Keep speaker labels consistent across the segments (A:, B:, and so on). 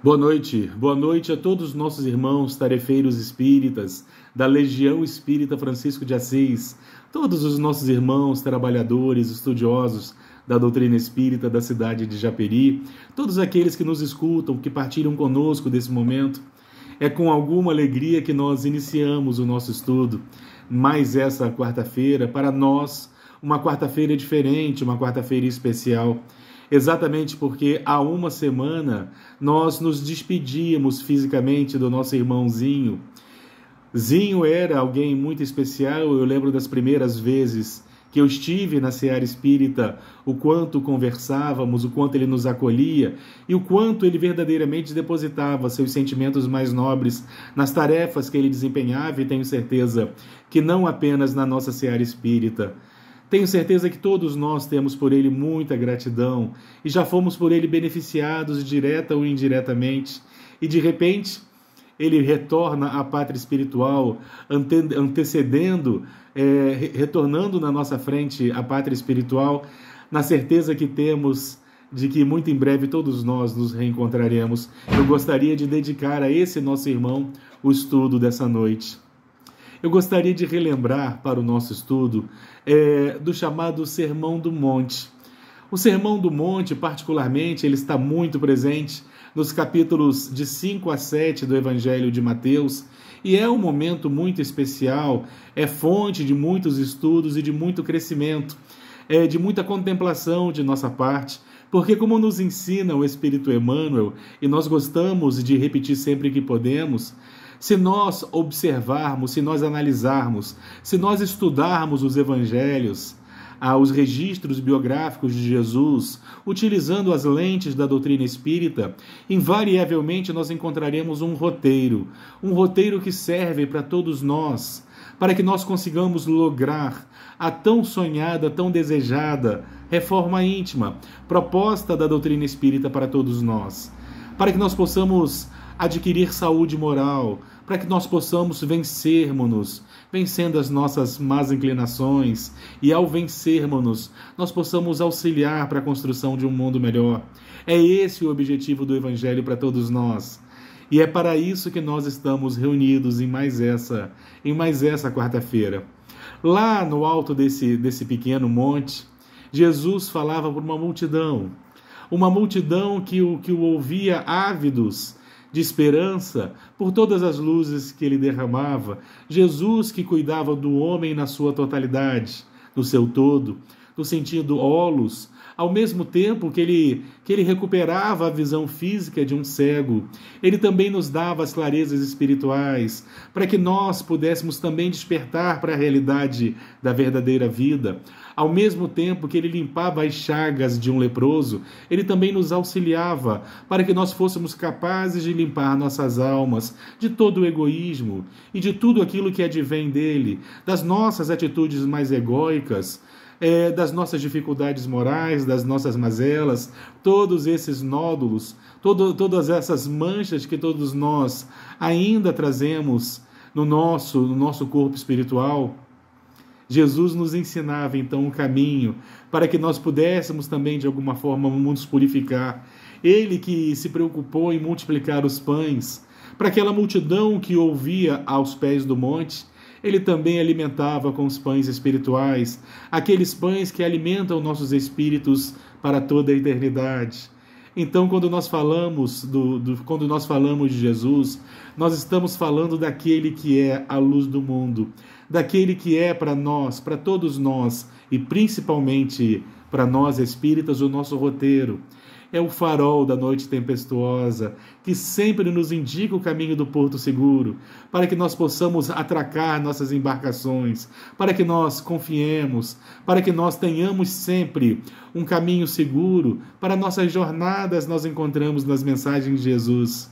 A: Boa noite a todos os nossos irmãos tarefeiros espíritas, da Legião Espírita Francisco de Assis, todos os nossos irmãos trabalhadores, estudiosos da doutrina espírita da cidade de Japeri, todos aqueles que nos escutam, que partilham conosco desse momento. É com alguma alegria que nós iniciamos o nosso estudo, mais essa quarta-feira, para nós, uma quarta-feira diferente, uma quarta-feira especial. Exatamente porque há uma semana nós nos despedíamos fisicamente do nosso irmão Zinho. Zinho era alguém muito especial. Eu lembro das primeiras vezes que eu estive na Seara Espírita, o quanto conversávamos, o quanto ele nos acolhia e o quanto ele verdadeiramente depositava seus sentimentos mais nobres nas tarefas que ele desempenhava, e tenho certeza que não apenas na nossa Seara Espírita. Tenho certeza que todos nós temos por ele muita gratidão e já fomos por ele beneficiados direta ou indiretamente. E de repente, ele retorna à pátria espiritual, antecedendo, retornando na nossa frente à pátria espiritual, na certeza que temos de que muito em breve todos nós nos reencontraremos. Eu gostaria de dedicar a esse nosso irmão o estudo dessa noite. Eu gostaria de relembrar para o nosso estudo do chamado Sermão do Monte. O Sermão do Monte, particularmente, ele está muito presente nos capítulos de 5 a 7 do Evangelho de Mateus, e é um momento muito especial, é fonte de muitos estudos e de muito crescimento, de muita contemplação de nossa parte, porque como nos ensina o Espírito Emmanuel, e nós gostamos de repetir sempre que podemos, se nós observarmos, se nós analisarmos, se nós estudarmos os evangelhos, os registros biográficos de Jesus, utilizando as lentes da doutrina espírita, invariavelmente nós encontraremos um roteiro que serve para todos nós, para que nós consigamos lograr a tão sonhada, tão desejada reforma íntima, proposta da doutrina espírita para todos nós, para que nós possamos adquirir saúde moral, para que nós possamos vencermos-nos, vencendo as nossas más inclinações, e ao vencermos-nos, nós possamos auxiliar para a construção de um mundo melhor. É esse o objetivo do Evangelho para todos nós. E é para isso que nós estamos reunidos em mais essa quarta-feira. Lá no alto desse pequeno monte, Jesus falava para uma multidão que o ouvia ávidos de esperança por todas as luzes que ele derramava. Jesus que cuidava do homem na sua totalidade, no seu todo, no sentido holos, ao mesmo tempo que ele recuperava a visão física de um cego, ele também nos dava as clarezas espirituais, para que nós pudéssemos também despertar para a realidade da verdadeira vida. Ao mesmo tempo que ele limpava as chagas de um leproso, ele também nos auxiliava para que nós fôssemos capazes de limpar nossas almas de todo o egoísmo e de tudo aquilo que advém dele, das nossas atitudes mais egóicas, das nossas dificuldades morais, das nossas mazelas, todos esses nódulos, todas essas manchas que todos nós ainda trazemos no nosso corpo espiritual. Jesus nos ensinava então o caminho para que nós pudéssemos também de alguma forma nos purificar. Ele que se preocupou em multiplicar os pães para aquela multidão que ouvia aos pés do monte, ele também alimentava com os pães espirituais, aqueles pães que alimentam nossos espíritos para toda a eternidade. Então, quando nós falamos de Jesus, nós estamos falando daquele que é a luz do mundo, daquele que é para nós, para todos nós, e principalmente para nós espíritas, o nosso roteiro. É o farol da noite tempestuosa, que sempre nos indica o caminho do porto seguro, para que nós possamos atracar nossas embarcações, para que nós confiemos, para que nós tenhamos sempre um caminho seguro. Para nossas jornadas nós encontramos nas mensagens de Jesus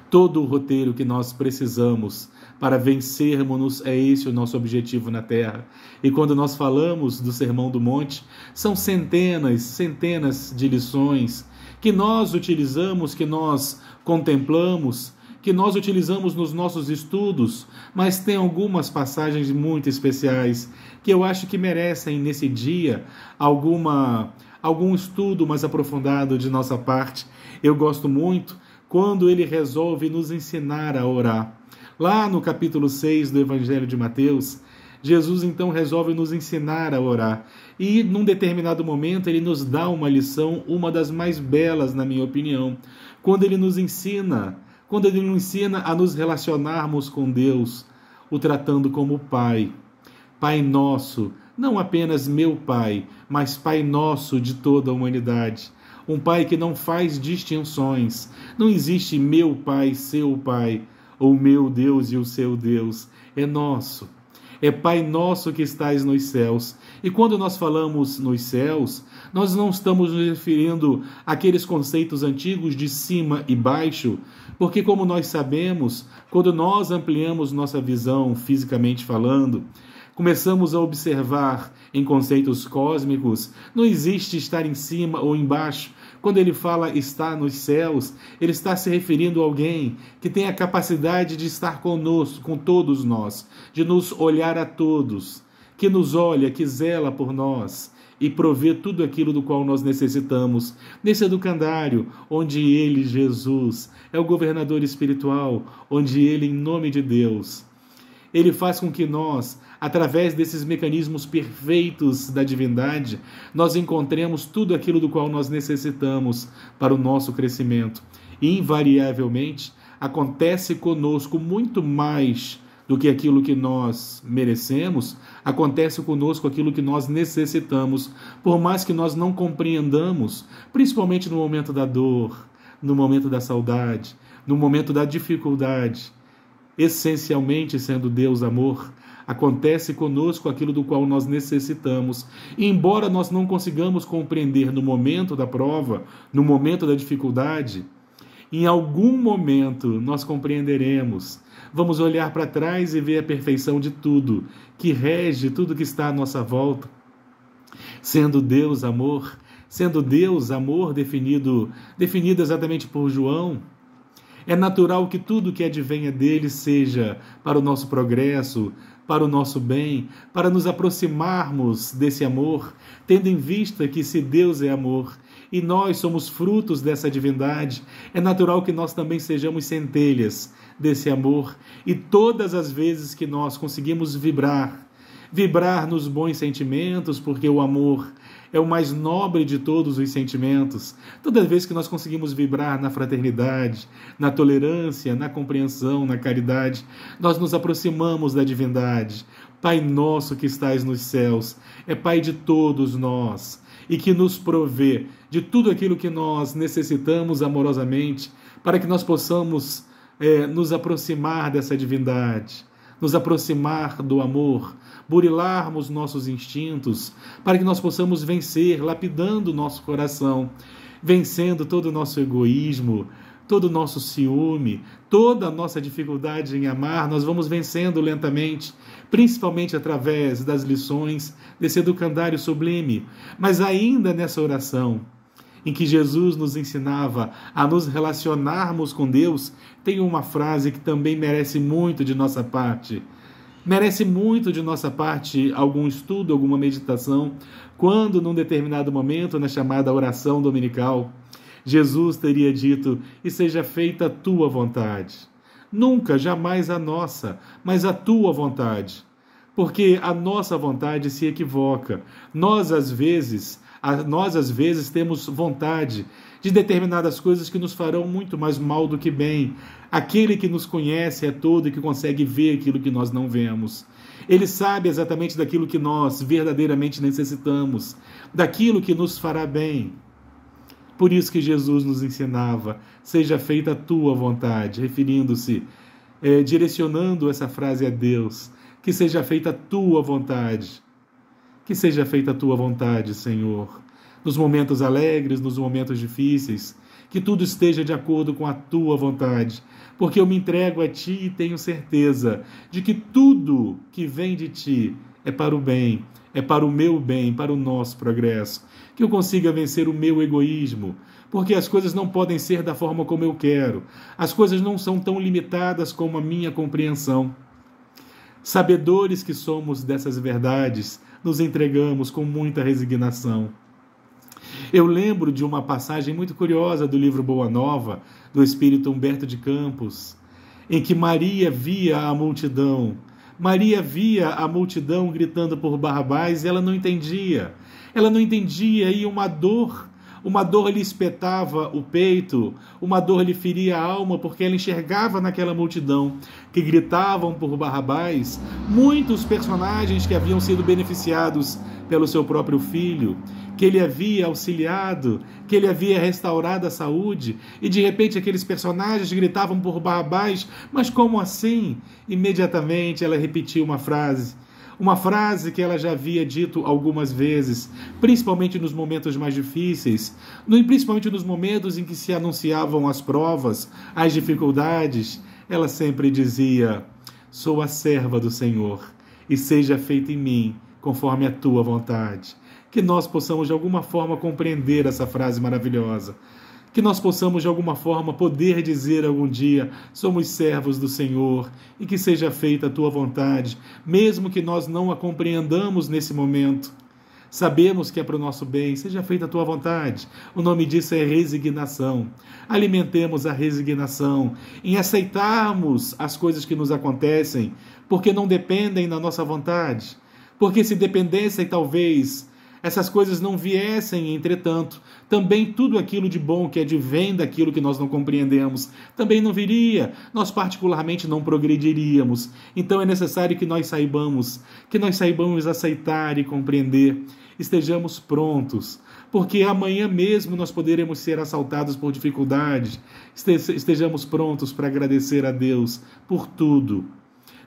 A: todo o roteiro que nós precisamos para vencermos-nos. É esse o nosso objetivo na Terra. E quando nós falamos do Sermão do Monte, são centenas de lições que nós utilizamos, que nós contemplamos, que nós utilizamos nos nossos estudos, mas tem algumas passagens muito especiais que eu acho que merecem nesse dia alguma algum estudo mais aprofundado de nossa parte. Eu gosto muito quando ele resolve nos ensinar a orar. Lá no capítulo 6 do Evangelho de Mateus, Jesus então resolve nos ensinar a orar. E num determinado momento ele nos dá uma lição, uma das mais belas, na minha opinião, quando ele nos ensina a nos relacionarmos com Deus, o tratando como Pai. Pai nosso, não apenas meu Pai, mas Pai nosso de toda a humanidade. Um Pai que não faz distinções. Não existe meu Pai, seu Pai, ou meu Deus e o seu Deus. É nosso. É Pai nosso que estais nos céus. E quando nós falamos nos céus, nós não estamos nos referindo àqueles conceitos antigos de cima e baixo, porque como nós sabemos, quando nós ampliamos nossa visão fisicamente falando, começamos a observar em conceitos cósmicos, não existe estar em cima ou embaixo. Quando ele fala está nos céus, ele está se referindo a alguém que tem a capacidade de estar conosco, com todos nós, de nos olhar a todos, que nos olha, que zela por nós e provê tudo aquilo do qual nós necessitamos. Nesse educandário, onde ele, Jesus, é o governador espiritual, onde ele, em nome de Deus, ele faz com que nós, através desses mecanismos perfeitos da divindade, nós encontremos tudo aquilo do qual nós necessitamos para o nosso crescimento. E, invariavelmente, acontece conosco muito mais do que aquilo que nós merecemos, acontece conosco aquilo que nós necessitamos, por mais que nós não compreendamos, principalmente no momento da dor, no momento da saudade, no momento da dificuldade. Essencialmente, sendo Deus amor, acontece conosco aquilo do qual nós necessitamos. E embora nós não consigamos compreender no momento da prova, no momento da dificuldade, em algum momento nós compreenderemos. Vamos olhar para trás e ver a perfeição de tudo, que rege tudo que está à nossa volta. Sendo Deus amor definido exatamente por João, é natural que tudo que advenha dele seja para o nosso progresso, para o nosso bem, para nos aproximarmos desse amor, tendo em vista que se Deus é amor e nós somos frutos dessa divindade, é natural que nós também sejamos centelhas desse amor. E todas as vezes que nós conseguimos vibrar nos bons sentimentos, porque o amor é o mais nobre de todos os sentimentos. Toda vez que nós conseguimos vibrar na fraternidade, na tolerância, na compreensão, na caridade, nós nos aproximamos da divindade. Pai nosso que estais nos céus, é Pai de todos nós e que nos provê de tudo aquilo que nós necessitamos amorosamente para que nós possamos nos aproximar dessa divindade, nos aproximar do amor, burilarmos nossos instintos, para que nós possamos vencer, lapidando o nosso coração, vencendo todo o nosso egoísmo, todo o nosso ciúme, toda a nossa dificuldade em amar, nós vamos vencendo lentamente, principalmente através das lições desse educandário sublime. Mas ainda nessa oração, em que Jesus nos ensinava a nos relacionarmos com Deus, tem uma frase que também merece muito de nossa parte. Merece muito de nossa parte algum estudo, alguma meditação, quando num determinado momento, na chamada oração dominical, Jesus teria dito: e seja feita a tua vontade. Nunca, jamais a nossa, mas a tua vontade. Porque a nossa vontade se equivoca. Nós, às vezes, temos vontade de determinadas coisas que nos farão muito mais mal do que bem. Aquele que nos conhece é todo e que consegue ver aquilo que nós não vemos. Ele sabe exatamente daquilo que nós verdadeiramente necessitamos, daquilo que nos fará bem. Por isso que Jesus nos ensinava: seja feita a tua vontade, referindo-se, direcionando essa frase a Deus, que seja feita a tua vontade. Que seja feita a tua vontade, Senhor, nos momentos alegres, nos momentos difíceis, que tudo esteja de acordo com a tua vontade, porque eu me entrego a ti e tenho certeza de que tudo que vem de ti é para o bem, é para o meu bem, para o nosso progresso, que eu consiga vencer o meu egoísmo, porque as coisas não podem ser da forma como eu quero, as coisas não são tão limitadas como a minha compreensão. Sabedores que somos dessas verdades, nos entregamos com muita resignação. Eu lembro de uma passagem muito curiosa do livro Boa Nova, do espírito Humberto de Campos, em que Maria via a multidão. Maria via a multidão gritando por Barrabás e ela não entendia. Ela não entendia e uma dor lhe espetava o peito, uma dor lhe feria a alma, porque ela enxergava naquela multidão que gritavam por Barrabás muitos personagens que haviam sido beneficiados pelo seu próprio filho, que ele havia auxiliado, que ele havia restaurado a saúde, e de repente aqueles personagens gritavam por Barrabás, mas como assim? Imediatamente ela repetiu uma frase que ela já havia dito algumas vezes, principalmente nos momentos mais difíceis, principalmente nos momentos em que se anunciavam as provas, as dificuldades. Ela sempre dizia: sou a serva do Senhor, e seja feita em mim conforme a tua vontade. Que nós possamos de alguma forma compreender essa frase maravilhosa. Que nós possamos de alguma forma poder dizer algum dia: somos servos do Senhor, e que seja feita a tua vontade, mesmo que nós não a compreendamos nesse momento. Sabemos que é para o nosso bem, seja feita a tua vontade. O nome disso é resignação. Alimentemos a resignação em aceitarmos as coisas que nos acontecem, porque não dependem da nossa vontade. Porque se dependessem, talvez essas coisas não viessem. Entretanto, também tudo aquilo de bom que advém daquilo que nós não compreendemos também não viria. Nós particularmente não progrediríamos. Então é necessário que nós saibamos aceitar e compreender. Estejamos prontos, porque amanhã mesmo nós poderemos ser assaltados por dificuldades. Estejamos prontos para agradecer a Deus por tudo.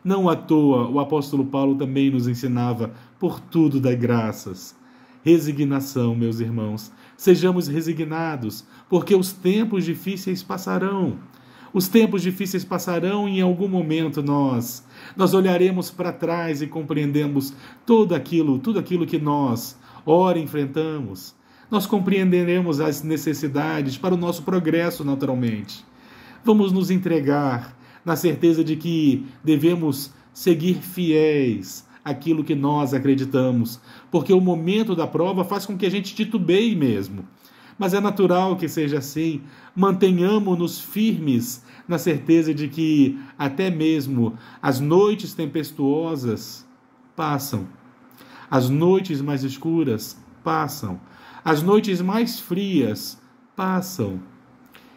A: Não à toa, o apóstolo Paulo também nos ensinava: por tudo dai graças. Resignação, meus irmãos. Sejamos resignados, porque os tempos difíceis passarão. Os tempos difíceis passarão e em algum momento nós olharemos para trás e compreendemos tudo aquilo que nós, ora, enfrentamos. Nós compreenderemos as necessidades para o nosso progresso naturalmente. Vamos nos entregar na certeza de que devemos seguir fiéis àquilo que nós acreditamos, porque o momento da prova faz com que a gente titubeie mesmo. Mas é natural que seja assim. Mantenhamos-nos firmes na certeza de que até mesmo as noites tempestuosas passam, as noites mais escuras passam, as noites mais frias passam,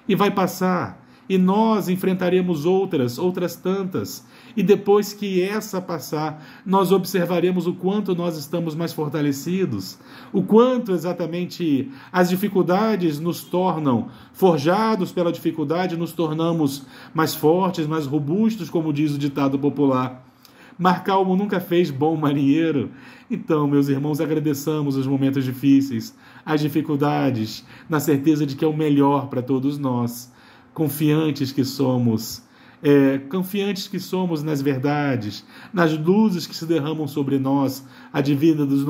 A: e vai passar. E nós enfrentaremos outras tantas. E depois que essa passar, nós observaremos o quanto nós estamos mais fortalecidos, o quanto exatamente as dificuldades nos tornam, forjados pela dificuldade, nos tornamos mais fortes, mais robustos, como diz o ditado popular. Mar calmo nunca fez bom marinheiro. Então, meus irmãos, agradeçamos os momentos difíceis, as dificuldades, na certeza de que é o melhor para todos nós. Confiantes que somos nas verdades, nas luzes que se derramam sobre nós, advinda dos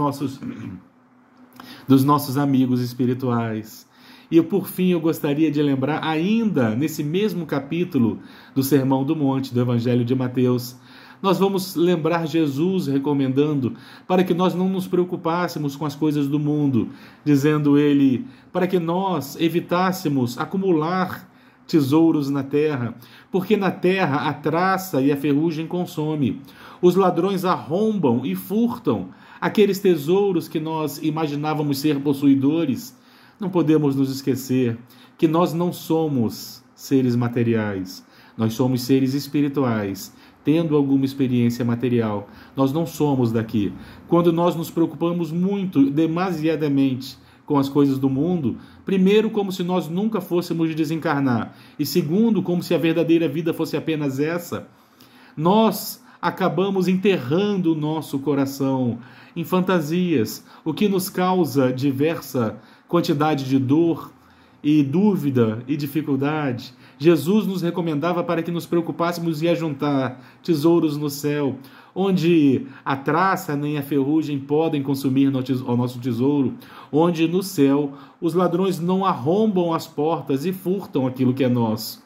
A: nossos amigos espirituais. E por fim eu gostaria de lembrar, ainda nesse mesmo capítulo do Sermão do Monte, do Evangelho de Mateus, nós vamos lembrar Jesus recomendando para que nós não nos preocupássemos com as coisas do mundo, dizendo ele, para que nós evitássemos acumular tesouros na terra, porque na terra a traça e a ferrugem consome. Os ladrões arrombam e furtam aqueles tesouros que nós imaginávamos ser possuidores. Não podemos nos esquecer que nós não somos seres materiais, nós somos seres espirituais, tendo alguma experiência material. Nós não somos daqui. Quando nós nos preocupamos muito, demasiadamente, com as coisas do mundo, primeiro, como se nós nunca fôssemos desencarnar, e segundo, como se a verdadeira vida fosse apenas essa, nós acabamos enterrando o nosso coração em fantasias, o que nos causa diversa quantidade de dor e dúvida e dificuldade. Jesus nos recomendava para que nos preocupássemos em ajuntar tesouros no céu, onde a traça nem a ferrugem podem consumir o nosso tesouro, onde no céu os ladrões não arrombam as portas e furtam aquilo que é nosso.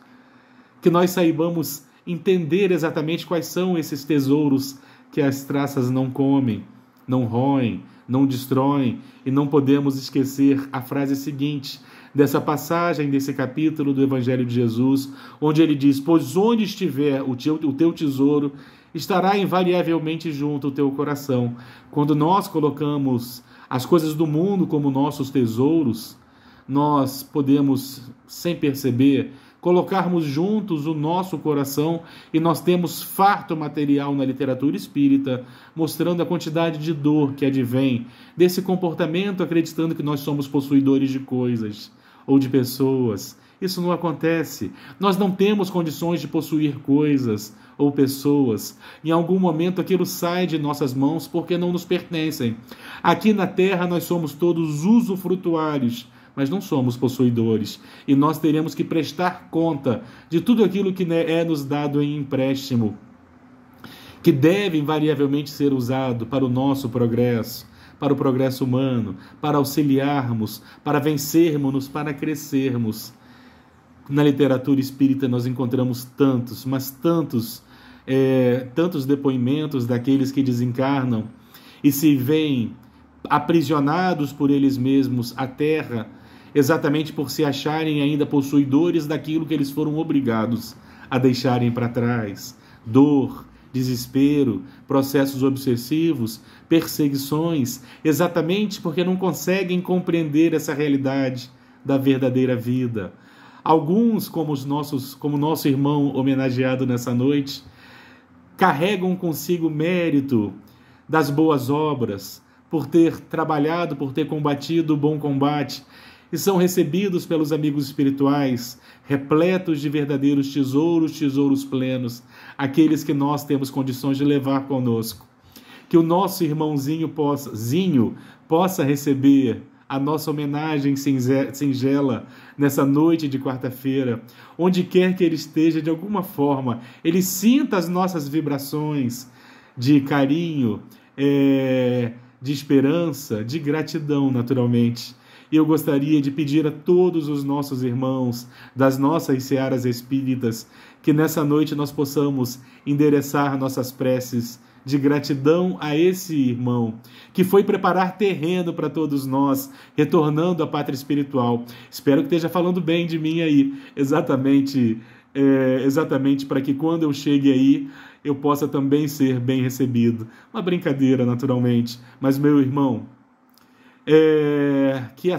A: Que nós saibamos entender exatamente quais são esses tesouros que as traças não comem, não roem, não destroem, e não podemos esquecer a frase seguinte dessa passagem, desse capítulo do Evangelho de Jesus, onde ele diz: pois onde estiver o teu tesouro, estará invariavelmente junto o teu coração. Quando nós colocamos as coisas do mundo como nossos tesouros, nós podemos, sem perceber, colocarmos juntos o nosso coração, e nós temos farto material na literatura espírita, mostrando a quantidade de dor que advém desse comportamento, acreditando que nós somos possuidores de coisas ou de pessoas. Isso não acontece. Nós não temos condições de possuir coisas ou pessoas. Em algum momento aquilo sai de nossas mãos porque não nos pertencem. Aqui na Terra nós somos todos usufrutuários, mas não somos possuidores. E nós teremos que prestar conta de tudo aquilo que é nos dado em empréstimo, que deve invariavelmente ser usado para o nosso progresso, para o progresso humano, para auxiliarmos, para vencermos, para crescermos. Na literatura espírita nós encontramos tantos, mas tantos depoimentos daqueles que desencarnam e se veem aprisionados por eles mesmos à terra, exatamente por se acharem ainda possuidores daquilo que eles foram obrigados a deixarem para trás. Dor, desespero, processos obsessivos, perseguições, exatamente porque não conseguem compreender essa realidade da verdadeira vida. Alguns, como o nosso irmão homenageado nessa noite, carregam consigo o mérito das boas obras, por ter trabalhado, por ter combatido o bom combate, e são recebidos pelos amigos espirituais, repletos de verdadeiros tesouros plenos, aqueles que nós temos condições de levar conosco. Que o nosso irmãozinho possa receber a nossa homenagem singela nessa noite de quarta-feira, onde quer que ele esteja, de alguma forma, ele sinta as nossas vibrações de carinho, de esperança, de gratidão, naturalmente. E eu gostaria de pedir a todos os nossos irmãos das nossas searas espíritas que nessa noite nós possamos endereçar nossas preces de gratidão a esse irmão que foi preparar terreno para todos nós, retornando à pátria espiritual. Espero que esteja falando bem de mim aí, exatamente para que quando eu chegue aí eu possa também ser bem recebido. Uma brincadeira, naturalmente, mas meu irmão, que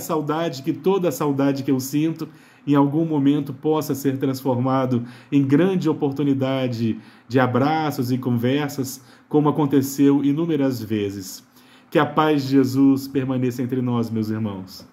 A: toda a saudade que eu sinto em algum momento possa ser transformado em grande oportunidade de abraços e conversas, como aconteceu inúmeras vezes. Que a paz de Jesus permaneça entre nós, meus irmãos.